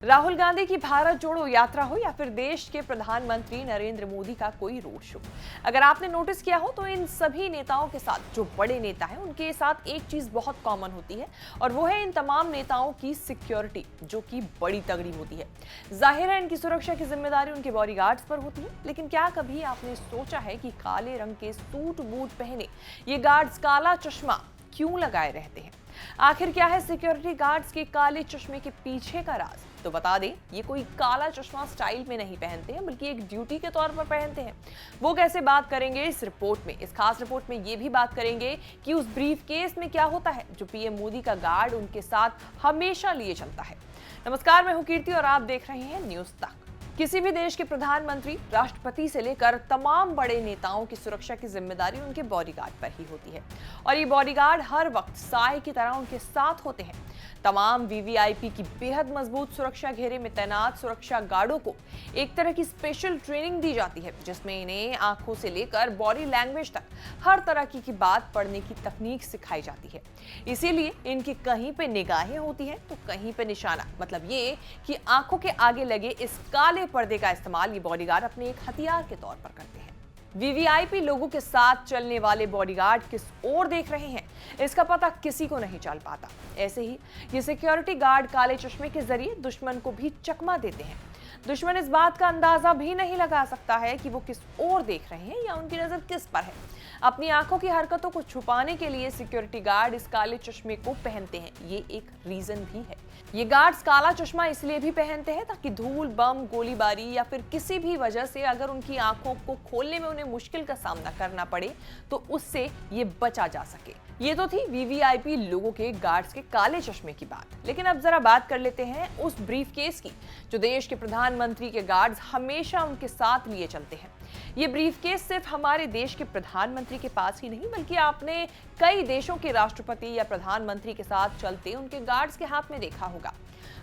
राहुल गांधी की भारत जोड़ो यात्रा हो या फिर देश के प्रधानमंत्री नरेंद्र मोदी का कोई रोड शो, अगर आपने नोटिस किया हो तो इन सभी नेताओं के साथ, जो बड़े नेता हैं उनके साथ एक चीज बहुत कॉमन होती है और वो है इन तमाम नेताओं की सिक्योरिटी, जो कि बड़ी तगड़ी होती है। जाहिर है इनकी सुरक्षा की जिम्मेदारी उनके बॉडीगार्ड्स पर होती है, लेकिन क्या कभी आपने सोचा है कि काले रंग के सूट बूट पहने ये गार्ड्स काला चश्मा क्यों लगाए रहते हैं? आखिर क्या है सिक्योरिटी गार्ड्स के काले चश्मे के पीछे का राज? तो बता दें, ये कोई काला चश्मा स्टाइल में नहीं पहनते हैं, बल्कि एक ड्यूटी के तौर पर पहनते हैं। वो कैसे, बात करेंगे इस रिपोर्ट में। इस खास रिपोर्ट में ये भी बात करेंगे कि उस ब्रीफ केस में क्या होता है जो पीएम मोदी का गार्ड उनके साथ हमेशा लिए चलता है। नमस्कार, मैं हूं कीर्ति और आप देख रहे हैं न्यूज तक। किसी भी देश के प्रधानमंत्री, राष्ट्रपति से लेकर तमाम बड़े नेताओं की सुरक्षा की जिम्मेदारी उनके बॉडीगार्ड पर ही होती है और ये बॉडीगार्ड हर वक्त साए की तरह उनके साथ होते हैं। तमाम वीवीआईपी की बेहद मजबूत सुरक्षा घेरे में तैनात सुरक्षा गार्डों को एक तरह की स्पेशल ट्रेनिंग दी जाती है, जिसमें इन्हें आंखों से लेकर बॉडी लैंग्वेज तक हर तरह की बात पढ़ने की तकनीक सिखाई जाती है। इसीलिए इनकी कहीं पे निगाहें होती हैं तो कहीं पे निशाना, मतलब ये कि आंखों के आगे लगे इस काले पर्दे का इस्तेमाल ये बॉडीगार्ड अपने एक हथियार के तौर पर करते हैं। वीवीआईपी लोगों के साथ चलने वाले बॉडीगार्ड किस ओर देख रहे हैं, इसका पता किसी को नहीं चल पाता। ऐसे ही ये सिक्योरिटी गार्ड काले चश्मे के जरिए दुश्मन को भी चकमा देते हैं। दुश्मन इस बात का अंदाजा भी नहीं लगा सकता है कि वो किस ओर देख रहे हैं या उनकी नजर किस पर है। अपनी आंखों की हरकतों को छुपाने के लिए सिक्योरिटी गार्ड इस काले चश्मे को पहनते हैं, ये एक रीजन भी है। ये गार्ड्स काला चश्मा इसलिए भी पहनते हैं ताकि धूल, बम, गोलीबारी या फिर किसी भी वजह से अगर उनकी आंखों को खोलने में उन्हें मुश्किल का सामना करना पड़े तो उससे ये बचा जा सके। ये तो थी वीवीआईपी लोगों के गार्ड्स के काले चश्मे की बात, लेकिन अब जरा बात कर लेते हैं उस ब्रीफ केस की जो देश के प्रधानमंत्री के गार्ड्स हमेशा उनके साथ लिए चलते हैं। ये ब्रीफ केस सिर्फ हमारे देश के प्रधानमंत्री के पास ही नहीं, बल्कि आपने कई देशों के राष्ट्रपति या प्रधानमंत्री के साथ चलते उनके गार्ड्स के हाथ में देखा होगा।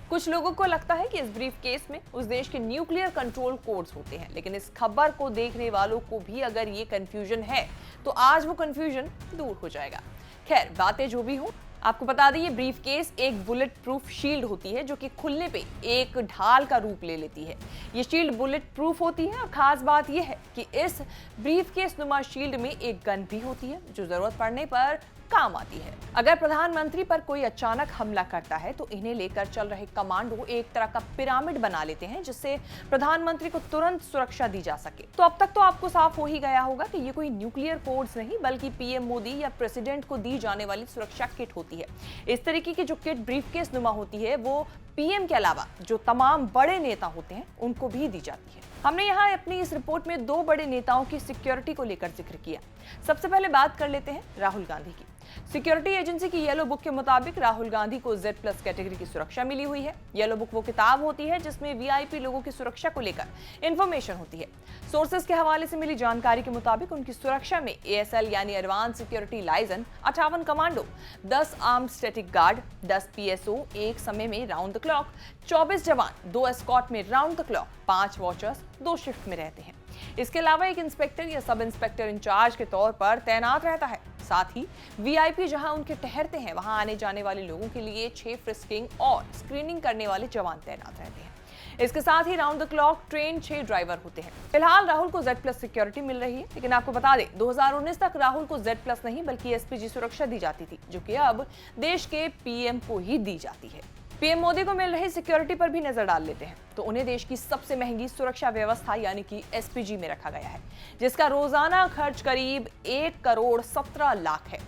कुछ लोगों को लगता है कि इस ब्रीफ केस में उस देश के न्यूक्लियर कंट्रोल कोड्स होते हैं, लेकिन इस खबर को देखने वालों को भी अगर ये कंफ्यूजन है तो आज वो कंफ्यूजन दूर हो जाएगा। खैर, बातें जो भी हो, आपको बता दें ये ब्रीफ केस एक बुलेट प्रूफ शील्ड होती है जो कि खुलने पे एक ढाल का रूप ले लेती है। ये शील्ड बुलेट प्रूफ होती है और खास बात यह है कि इस ब्रीफ केस नुमा शील्ड में एक गन भी होती है जो जरूरत पड़ने पर काम आती है। अगर प्रधानमंत्री पर कोई अचानक हमला करता है तो इन्हें लेकर चल रहे कमांडो एक तरह का पिरामिड बना लेते हैं जिससे प्रधानमंत्री को तुरंत सुरक्षा दी जा सके। तो अब तक तो आपको साफ हो ही गया होगा कि ये कोई न्यूक्लियर कोड्स नहीं, बल्कि पीएम मोदी या प्रेसिडेंट को दी जाने वाली सुरक्षा किट होती है। इस तरीके की जो किट ब्रीफकेस नुमा होती है वो पीएम के अलावा जो तमाम बड़े नेता होते हैं उनको भी दी जाती है। हमने यहाँ अपनी इस रिपोर्ट में दो बड़े नेताओं की सिक्योरिटी को लेकर जिक्र किया। सबसे पहले बात कर लेते हैं राहुल गांधी की। सिक्योरिटी एजेंसी की येलो बुक के मुताबिक राहुल गांधी को Z+ कैटेगरी की सुरक्षा मिली हुई है। येलो बुक वो किताब होती है जिसमें वीआईपी लोगों की सुरक्षा को लेकर इंफॉर्मेशन होती है। सोर्सेज के हवाले से मिली जानकारी के मुताबिक उनकी सुरक्षा में ASL यानी advance security liaison, 58 commando, 10 armed static guard, 10 PSO एक समय में राउंड द क्लॉक, 24 जवान, 2 एस्कॉर्ट में round the clock, 5 watchers 2 shift में रहते हैं। इसके अलावा एक इंस्पेक्टर या सब इंस्पेक्टर इंचार्ज के तौर पर तैनात रहता है। साथ ही वीआईपी जहां उनके ठहरते हैं वहां आने जाने वाले लोगों के लिए 6 फ्रिस्किंग और स्क्रीनिंग करने वाले जवान तैनात रहते हैं। इसके साथ ही round the clock train 6 driver होते हैं। फिलहाल राहुल को Z+ सिक्योरिटी मिल रही है, लेकिन आपको बता दें 2019 तक राहुल को Z+ नहीं बल्कि SPG सुरक्षा दी जाती थी, जो कि अब देश के पीएम को ही दी जाती है। पीएम मोदी को मिल रही सिक्योरिटी पर भी नजर डाल लेते हैं तो उन्हें देश की सबसे महंगी सुरक्षा व्यवस्था यानी कि SPG में रखा गया है, जिसका रोजाना खर्च करीब 1 करोड़ 17 लाख है।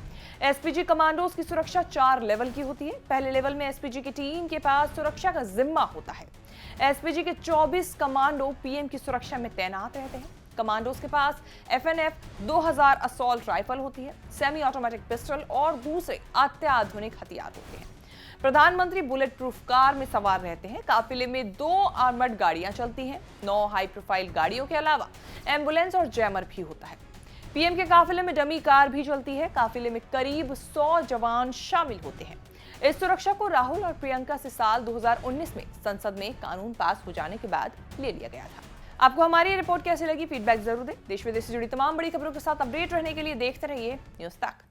SPG कमांडोज की सुरक्षा 4 लेवल की होती है। पहले लेवल में SPG की टीम के पास सुरक्षा का जिम्मा होता है। SPG के 24 कमांडो पीएम की सुरक्षा में तैनात रहते हैं। कमांडोज के पास FNF 2000 असॉल्ट राइफल होती है, सेमी ऑटोमेटिक पिस्टल और दूसरे अत्याधुनिक हथियार होते हैं। प्रधानमंत्री बुलेट प्रूफ कार में सवार रहते हैं। काफिले में 2 आर्मर्ड गाड़ियां चलती हैं। 9 हाई प्रोफाइल गाड़ियों के अलावा एम्बुलेंस और जैमर भी होता है। पीएम के काफिले में डमी कार भी चलती है। काफिले में करीब 100 जवान शामिल होते हैं। इस सुरक्षा को राहुल और प्रियंका से साल 2019 में संसद में कानून पास हो जाने के बाद ले लिया गया था। आपको हमारी रिपोर्ट कैसी लगी? फीडबैक जरूर दें। देश विदेश से जुड़ी तमाम बड़ी खबरों के साथ अपडेट रहने के लिए देखते रहिए न्यूज तक।